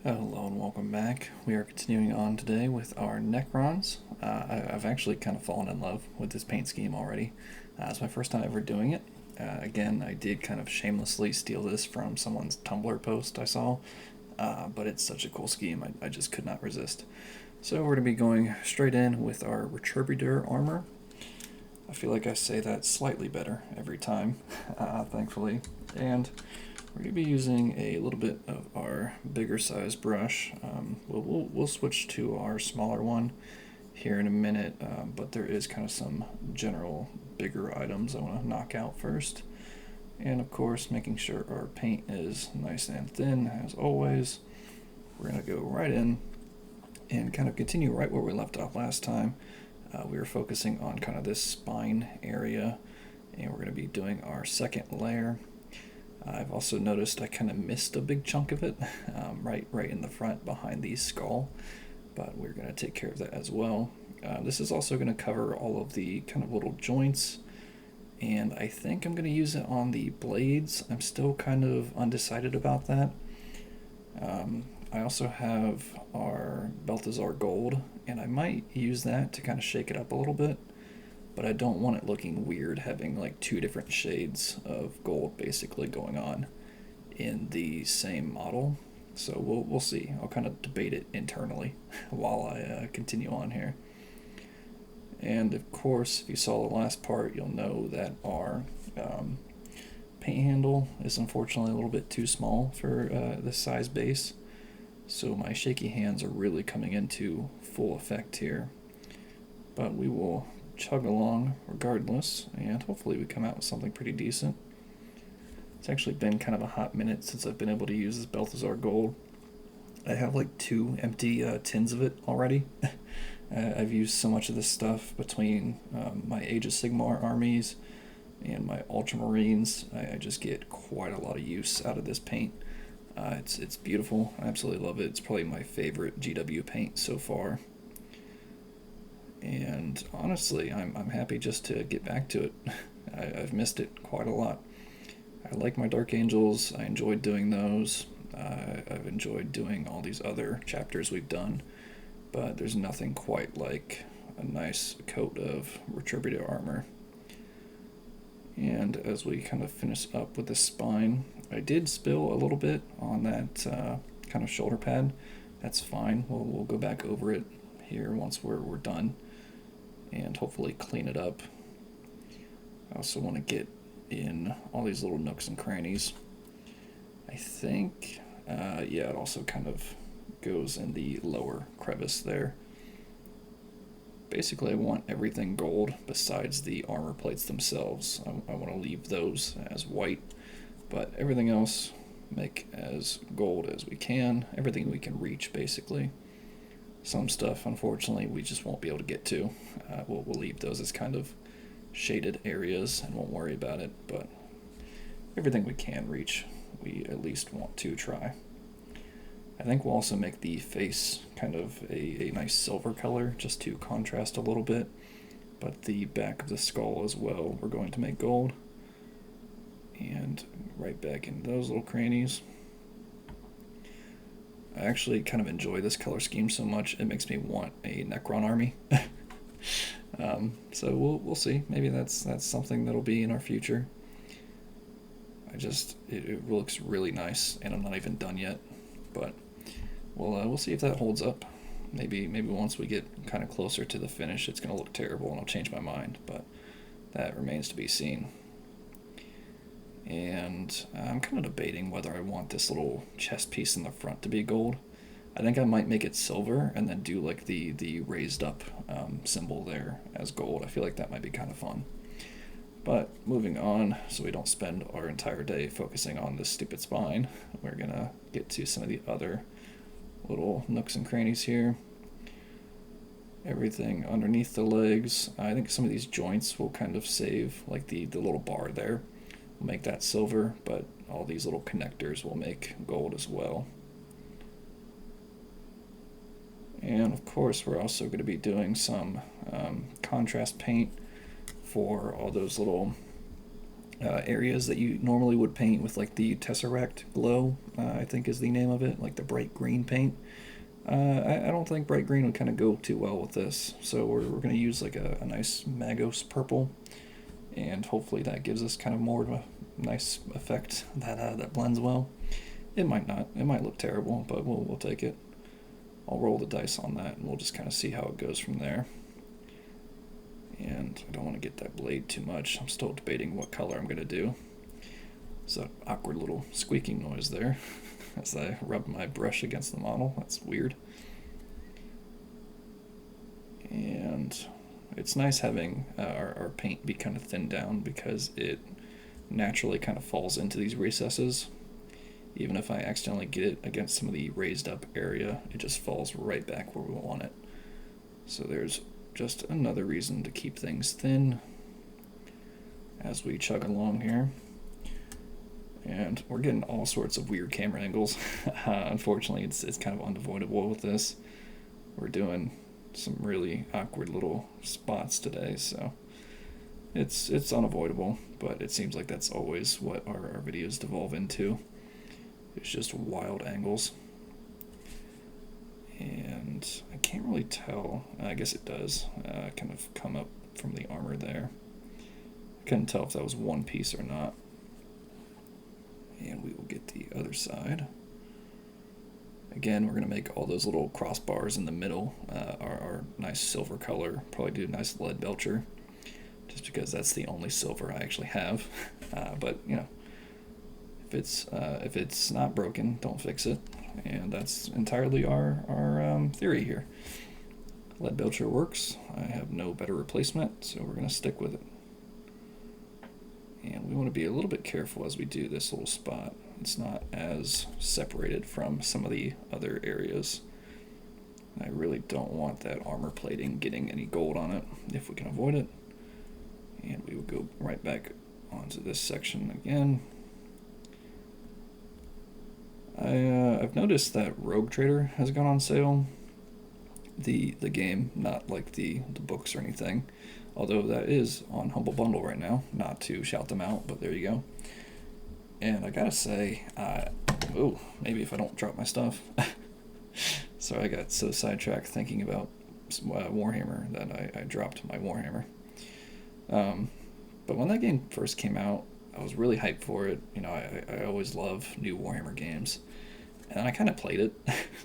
Hello and welcome back. We are continuing on today with our Necrons. I've actually kind of fallen in love with this paint scheme already. It's my first time ever doing it. Again, I did kind of shamelessly steal this from someone's Tumblr post I saw, but it's such a cool scheme, I just could not resist. So we're going to be going straight in with our Retributor armor. I feel like I say that slightly better every time, thankfully. And we're going to be using a little bit of our bigger size brush. We'll switch to our smaller one here in a minute, but there is kind of some general bigger items I want to knock out first. And of course, making sure our paint is nice and thin as always. We're going to go right in and kind of continue right where we left off last time. We were focusing on kind of this spine area, and we're going to be doing our second layer. I've also noticed I kind of missed a big chunk of it, right in the front behind the skull, but we're going to take care of that as well. This is also going to cover all of the kind of little joints, and I think I'm going to use it on the blades. I'm still kind of undecided about that. I also have our Balthazar Gold, and I might use that to kind of shake it up a little bit. But I don't want it looking weird having like two different shades of gold basically going on in the same model. So we'll see. I'll kind of debate it internally while I continue on here. And of course, if you saw the last part, you'll know that our paint handle is unfortunately a little bit too small for this size base. So my shaky hands are really coming into full effect here. But we will chug along regardless, and hopefully we come out with something pretty decent. It's actually been kind of a hot minute since I've been able to use this Balthazar Gold. I have like 2 empty tins of it already. I've used so much of this stuff between my Age of Sigmar armies and my Ultramarines. I just get quite a lot of use out of this paint. It's beautiful. I absolutely love it. It's probably my favorite GW paint so far. And honestly, I'm happy just to get back to it. I've missed it quite a lot. I like my Dark Angels. I enjoyed doing those. I've enjoyed doing all these other chapters we've done, but there's nothing quite like a nice coat of Retributor armor. And as we kind of finish up with the spine, I did spill a little bit on that kind of shoulder pad. That's fine. We'll go back over it here once we're done and hopefully clean it up. I also want to get in all these little nooks and crannies. I think, yeah, it also kind of goes in the lower crevice there. Basically, I want everything gold besides the armor plates themselves. I want to leave those as white, but everything else make as gold as we can. Everything we can reach, basically. Some stuff, unfortunately, we just won't be able to get to. We'll leave those as kind of shaded areas and won't worry about it, but everything we can reach, we at least want to try. I think we'll also make the face kind of a nice silver color just to contrast a little bit, but the back of the skull as well we're going to make gold. And right back in those little crannies. I actually kind of enjoy this color scheme so much, it makes me want a Necron army. So we'll see. Maybe that's something that'll be in our future. It looks really nice, and I'm not even done yet. But we'll see if that holds up. Maybe once we get kind of closer to the finish, it's going to look terrible, and I'll change my mind. But that remains to be seen. And I'm kind of debating whether I want this little chest piece in the front to be gold. I think I might make it silver and then do like the raised up symbol there as gold. I feel like that might be kind of fun. But moving on, so we don't spend our entire day focusing on this stupid spine, we're going to get to some of the other little nooks and crannies here. Everything underneath the legs. I think some of these joints will kind of save, like the little bar there. We'll make that silver, but all these little connectors will make gold as well. And of course, we're also going to be doing some contrast paint for all those little areas that you normally would paint with like the Tesseract glow, I think is the name of it, like the bright green paint. I don't think bright green would kind of go too well with this, so we're going to use like a nice Magos purple, and hopefully that gives us kind of more of a nice effect that blends well. It might not, it might look terrible, but we'll take it. I'll roll the dice on that, and we'll just kind of see how it goes from there. And I don't want to get that blade too much. I'm still debating what color I'm going to do. It's an awkward little squeaking noise there as I rub my brush against the model. That's weird. And it's nice having our paint be kind of thinned down because it naturally kind of falls into these recesses. Even if I accidentally get it against some of the raised up area, it just falls right back where we want it. So there's just another reason to keep things thin as we chug along here. And we're getting all sorts of weird camera angles. Unfortunately, it's kind of unavoidable with this. We're doing some really awkward little spots today, so it's unavoidable, but it seems like that's always what our videos devolve into. It's just wild angles. And I can't really tell. I guess it does kind of come up from the armor there. I couldn't tell if that was one piece or not. And we will get the other side. Again, we're going to make all those little crossbars in the middle our nice silver color. Probably do a nice lead belcher, just because that's the only silver I actually have. But you know, if it's not broken, don't fix it. And that's entirely our theory here. Lead belcher works. I have no better replacement, so we're going to stick with it. And we want to be a little bit careful as we do this little spot. It's not as separated from some of the other areas. I really don't want that armor plating getting any gold on it if we can avoid it. And we will go right back onto this section again. I've noticed that Rogue Trader has gone on sale. The game, not like the books or anything. Although that is on Humble Bundle right now. Not to shout them out, but there you go. And I gotta say, maybe if I don't drop my stuff. So I got so sidetracked thinking about Warhammer that I dropped my Warhammer. But when that game first came out, I was really hyped for it. You know, I always love new Warhammer games. And I kind of played it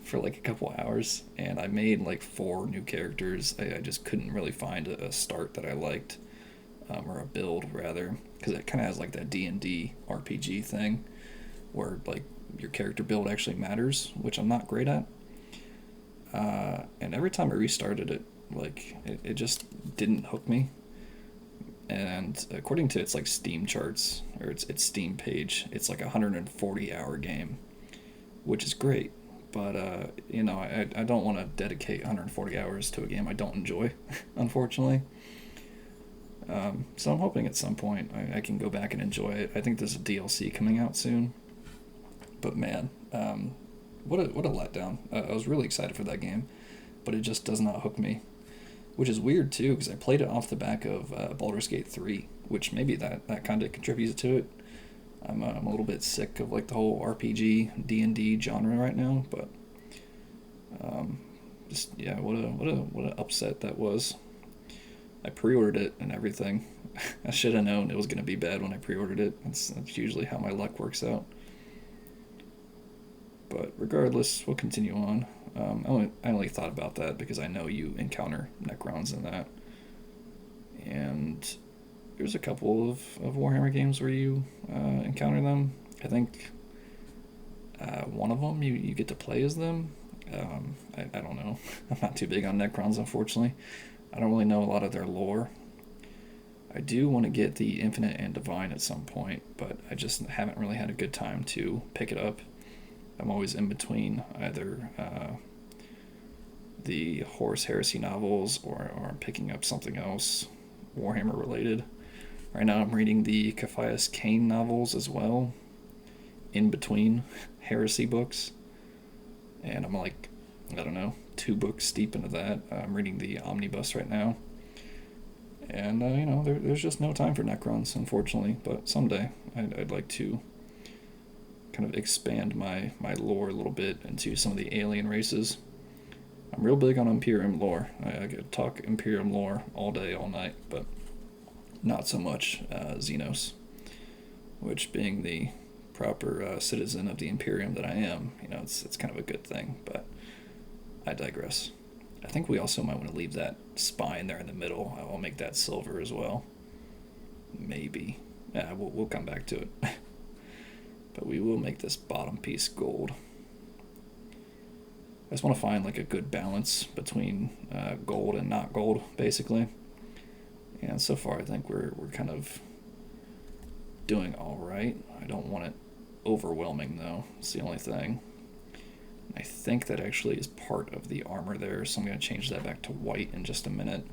for like a couple hours, and I made like 4 new characters. I just couldn't really find a start that I liked, or a build rather, because it kind of has like that D&D RPG thing, where like your character build actually matters, which I'm not great at. And every time I restarted it, like it just didn't hook me. And according to its like Steam charts, or its Steam page, it's like a 140-hour game, which is great, but you know, I don't want to dedicate 140 hours to a game I don't enjoy, unfortunately. So I'm hoping at some point I can go back and enjoy it. I think there's a DLC coming out soon, but man, what a letdown. I was really excited for that game, but it just does not hook me, which is weird too, because I played it off the back of Baldur's Gate 3, which maybe that kind of contributes to it. I'm a little bit sick of like the whole RPG D&D genre right now, but just yeah, what a upset that was. I pre-ordered it and everything. I should have known it was gonna be bad when I pre-ordered it. That's usually how my luck works out. But regardless, we'll continue on. I only thought about that because I know you encounter Necrons in that, and there's a couple of Warhammer games where you encounter them. I think one of them you get to play as them. I don't know. I'm not too big on Necrons, unfortunately. I don't really know a lot of their lore. I do want to get the Infinite and Divine at some point, but I just haven't really had a good time to pick it up. I'm always in between either the Horus Heresy novels or I'm picking up something else Warhammer related. Right now I'm reading the Caphias Cain novels as well, in between Heresy books. And I'm like, I don't know, 2 books deep into that. I'm reading the Omnibus right now. And, you know, there's just no time for Necrons, unfortunately. But someday I'd like to kind of expand my lore a little bit into some of the alien races. I'm real big on Imperium lore. I could talk Imperium lore all day, all night, but not so much Xenos, which, being the proper citizen of the Imperium that I am, you know, it's kind of a good thing, but I digress. I think we also might want to leave that spine there in the middle. I'll make that silver as well. Maybe. Yeah, we'll come back to it. But we will make this bottom piece gold. I just want to find like a good balance between gold and not gold, basically. And so far, I think we're kind of doing all right. I don't want it overwhelming, though. It's the only thing. I think that actually is part of the armor there, so I'm going to change that back to white in just a minute.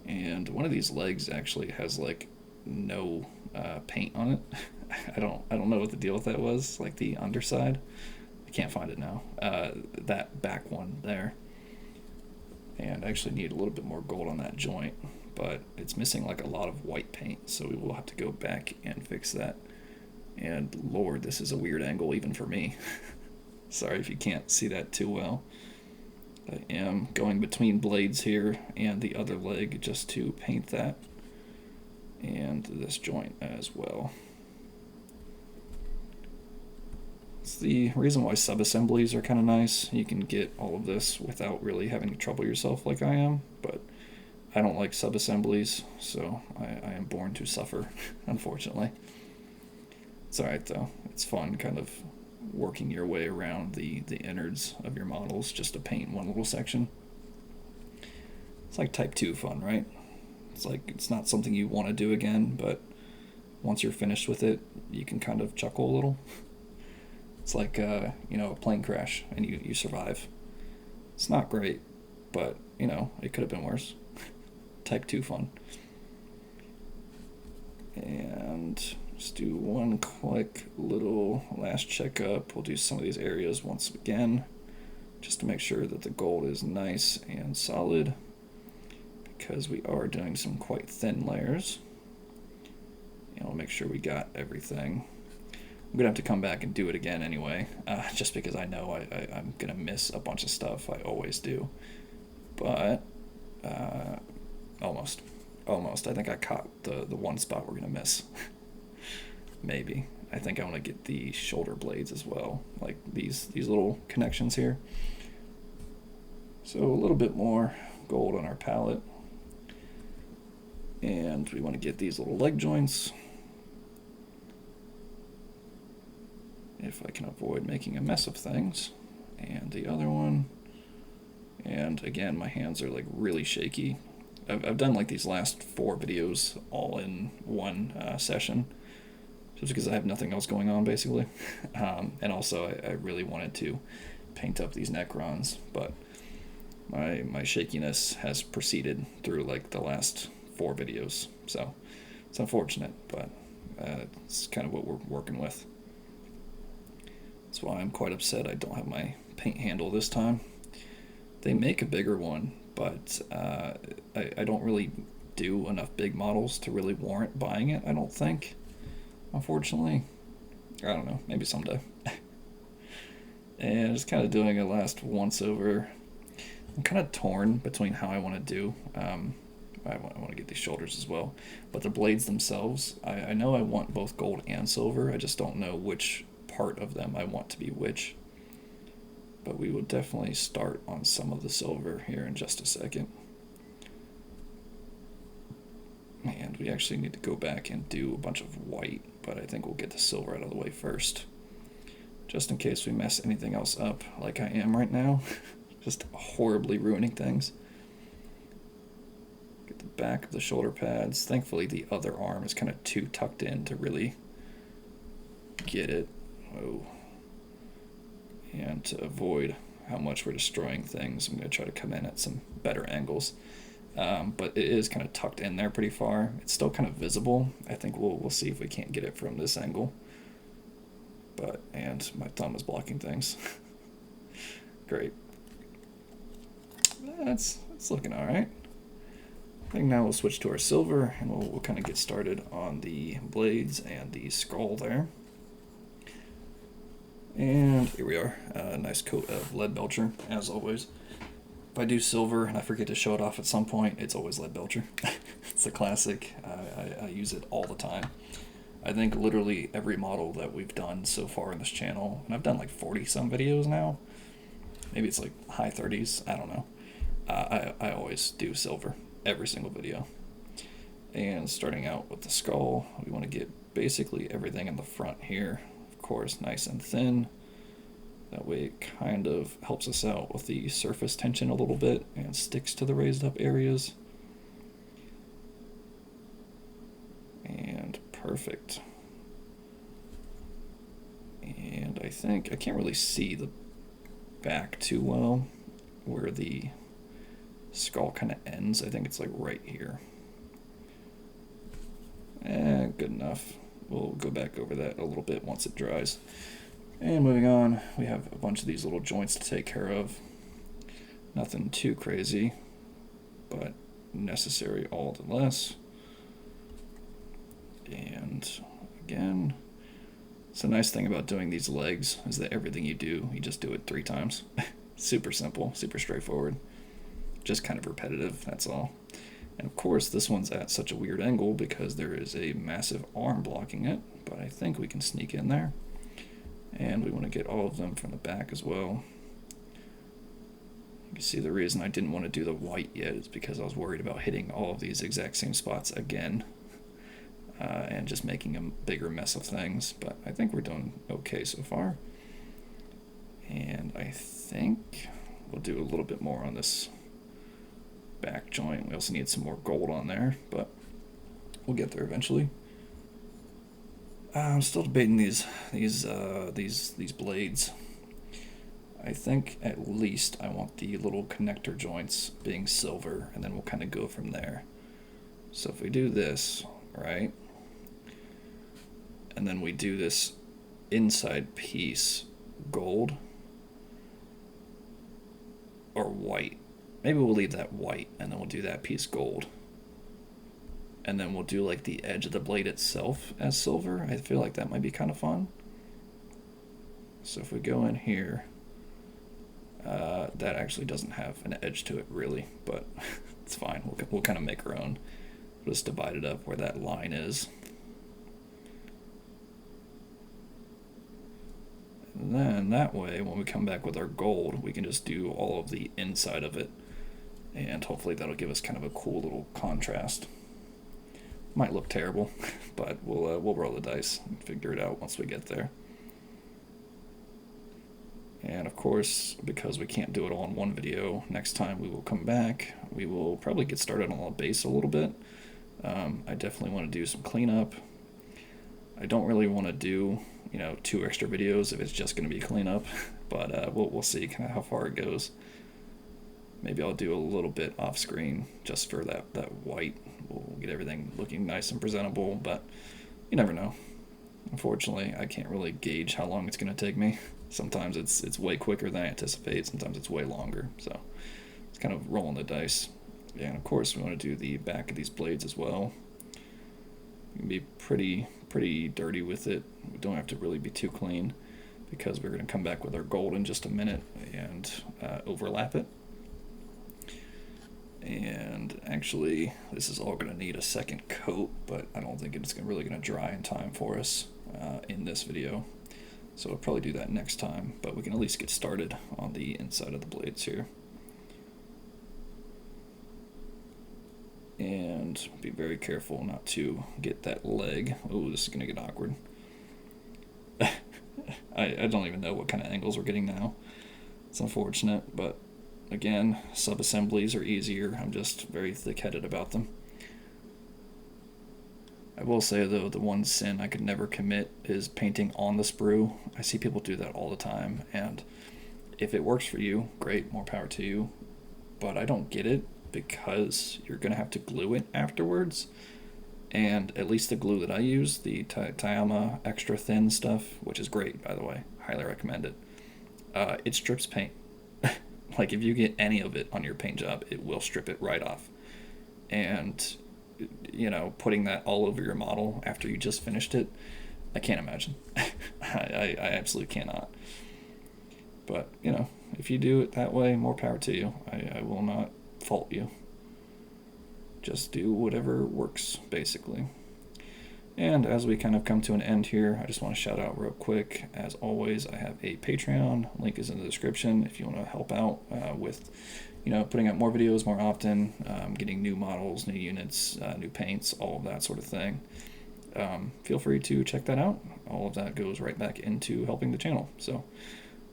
And one of these legs actually has like no paint on it. I don't know what the deal with that was. Like the underside, I can't find it now. That back one there, and I actually need a little bit more gold on that joint, but it's missing like a lot of white paint, so we will have to go back and fix that. And Lord, this is a weird angle even for me. Sorry if you can't see that too well. I am going between blades here and the other leg just to paint that, and this joint as well. It's the reason why sub-assemblies are kind of nice. You can get all of this without really having to trouble yourself like I am, but I don't like sub-assemblies, so I am born to suffer, unfortunately. It's alright though. It's fun kind of working your way around the innards of your models just to paint one little section. It's like type 2 fun, right? It's like it's not something you want to do again, but once you're finished with it, you can kind of chuckle a little. It's like a plane crash and you survive. It's not great, but it could have been worse. Type 2 fun. And just do one quick little last checkup. We'll do some of these areas once again, just to make sure that the gold is nice and solid, because we are doing some quite thin layers. And we'll make sure we got everything. I'm going to have to come back and do it again anyway, just because I know I'm going to miss a bunch of stuff. I always do. But almost. I think I caught the one spot we're going to miss. Maybe. I think I want to get the shoulder blades as well, like these little connections here. So a little bit more gold on our palette. And we want to get these little leg joints, if I can avoid making a mess of things. And the other one. And again, my hands are like really shaky. I've done like these last 4 videos all in one session, just because I have nothing else going on, basically. And also, I really wanted to paint up these Necrons, but my shakiness has proceeded through like the last 4 videos, so it's unfortunate, but it's kind of what we're working with. That's why I'm quite upset I don't have my paint handle this time. They make a bigger one, but I don't really do enough big models to really warrant buying it, I don't think. Unfortunately. I don't know, maybe someday. And just kind of doing a last once over. I'm kind of torn between how I want to do. I want to get these shoulders as well. But the blades themselves, I know I want both gold and silver. I just don't know which part of them I want to be which. But we will definitely start on some of the silver here in just a second. And we actually need to go back and do a bunch of white, but I think we'll get the silver out of the way first, just in case we mess anything else up like I am right now. Just horribly ruining things. Get the back of the shoulder pads. Thankfully the other arm is kind of too tucked in to really get it. Oh. And to avoid how much we're destroying things, I'm going to try to come in at some better angles. But it is kind of tucked in there pretty far. It's still kind of visible. I think we'll see if we can't get it from this angle. And my thumb is blocking things. Great. It's looking all right. I think now we'll switch to our silver, and we'll kind of get started on the blades and the skull there. And here we are, a nice coat of lead belcher, as always. If I do silver and I forget to show it off at some point, it's always lead belcher. It's a classic. I use it all the time. I think literally every model that we've done so far in this channel, and I've done like 40 some videos now, maybe it's like high 30s, I don't know. I always do silver, every single video. And starting out with the skull, we want to get basically everything in the front here, of course, nice and thin. That way it kind of helps us out with the surface tension a little bit and sticks to the raised up areas. And perfect. And I think I can't really see the back too well where the skull kind of ends. I think it's like right here. Good enough. We'll go back over that a little bit once it dries. And moving on, we have a bunch of these little joints to take care of. Nothing too crazy, but necessary all the less. And again, it's a nice thing about doing these legs is that everything you do, you just do it 3 times. Super simple, super straightforward. Just kind of repetitive, that's all. And of course, this one's at such a weird angle because there is a massive arm blocking it, but I think we can sneak in there. And we want to get all of them from the back as well. You can see the reason I didn't want to do the white yet is because I was worried about hitting all of these exact same spots again. And just making a bigger mess of things, but I think we're doing okay so far. And I think we'll do a little bit more on this back joint. We also need some more gold on there, but we'll get there eventually. I'm still debating these blades. I think at least I want the little connector joints being silver, and then we'll kind of go from there. So if we do this, right, and then we do this inside piece gold or white. Maybe we'll leave that white, and then we'll do that piece gold. And then we'll do like the edge of the blade itself as silver. I feel like that might be kind of fun. So if we go in here, that actually doesn't have an edge to it really, but it's fine. We'll kind of make our own. We'll just divide it up where that line is. And then that way, when we come back with our gold, we can just do all of the inside of it. And hopefully that'll give us kind of a cool little contrast. Might look terrible, but we'll roll the dice and figure it out once we get there. And of course, because we can't do it all in one video, next time we will come back, we will probably get started on the base a little bit. I definitely want to do some cleanup. I don't really want to do, 2 extra videos if it's just going to be cleanup, but we'll see kind of how far it goes. Maybe I'll do a little bit off screen just for that white. We'll get everything looking nice and presentable, but you never know. Unfortunately, I can't really gauge how long it's going to take me. Sometimes it's way quicker than I anticipate. Sometimes it's way longer. So it's kind of rolling the dice. And of course, we want to do the back of these blades as well. We can be pretty dirty with it. We don't have to really be too clean because we're going to come back with our gold in just a minute and overlap it. And actually, this is all going to need a second coat, but I don't think it's really going to dry in time for us in this video. So we'll probably do that next time, but we can at least get started on the inside of the blades here. And be very careful not to get that leg. Oh, this is going to get awkward. I don't even know what kind of angles we're getting now. It's unfortunate, but again, sub-assemblies are easier. I'm just very thick-headed about them. I will say, though, the one sin I could never commit is painting on the sprue. I see people do that all the time, and if it works for you, great, more power to you. But I don't get it because you're going to have to glue it afterwards. And at least the glue that I use, the Tayama extra thin stuff, which is great, by the way, highly recommend it, it strips paint. Like, if you get any of it on your paint job, it will strip it right off. and, you know, putting that all over your model after you just finished it, I can't imagine. I absolutely cannot. But, you know, if you do it that way, more power to you. I will not fault you. Just do whatever works, basically. And as we kind of come to an end here, I just want to shout out real quick. As always, I have a Patreon. Link is in the description if you want to help out with, you know, putting up more videos more often, getting new models, new units, new paints, all of that sort of thing. Feel free to check that out. All of that goes right back into helping the channel. So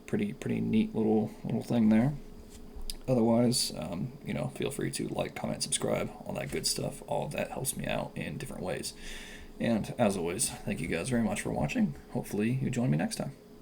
pretty neat little thing there. Otherwise, you know, feel free to like, comment, subscribe, all that good stuff. All of that helps me out in different ways. And as always, thank you guys very much for watching. Hopefully you join me next time.